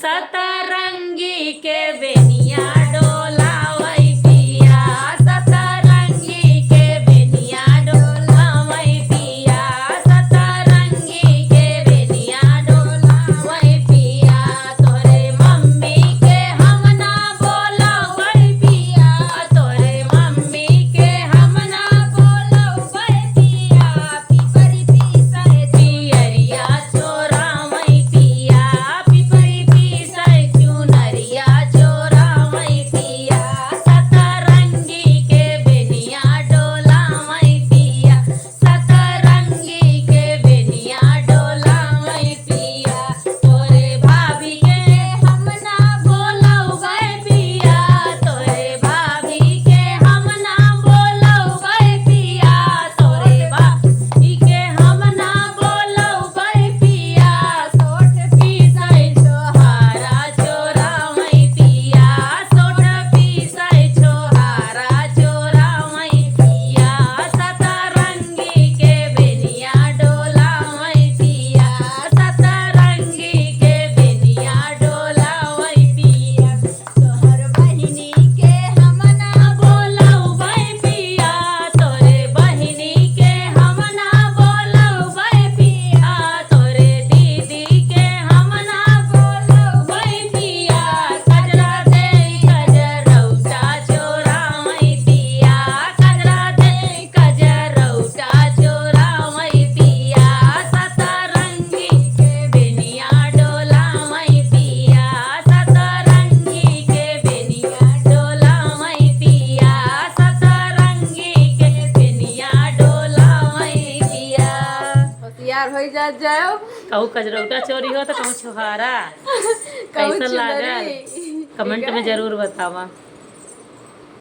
सतरंगी के बेनिया डोलावई पिया, सतरंगी के बेनिया डोलावई पिया, सतरंगी के बेनिया डोलावई पिया। तोरे मम्मी के हम ना बोलावई पिया, तोरे मम्मी के हम ना बोलावई पिया। पिपरी पीसै पियरिया चोरावई पिया, पिपरी पीसै चुनरिया चोरावई पिया। सतरंगी के बेनिया डोलावई पिया, सतरंगी के बेनिया डोलावई पिया। तोरे भाभी के हम ना बोलावई पिया, तोरे भाभी के हम ना बोलावई पिया, तोरे भाभी के हम ना बोलावई पिया। सोठ पीसै छोहारा चोरावई पिया, सोठ पीसै छोहारा चोरावई पिया। सतरंगी के बेनिया डोलावई पिया, सतरंगी के बेनिया डोलावई पिया। तोहर बहिनी के हम ना बोलावई पिया, तोरे बहिनी के हम ना बोलावई पिया, तोरे दीदी के हम ना बोलावई पिया। कजरा दे कजरौटा चोरावई पिया, कजरा दे कजरौटा चोरावई पिया। सतरंगी के बेनिया डोलावई पिया, सतरंगी के बेनिया डोलावई पिया, सतरंगी के बेनिया डोलावई पिया। होशियार हो जाओ। कहू कजरौटा चोरी हो तो कहूँ छोहारा। कहूँ कैसा लागल चुनरी। कमेंट में जरूर बतावा।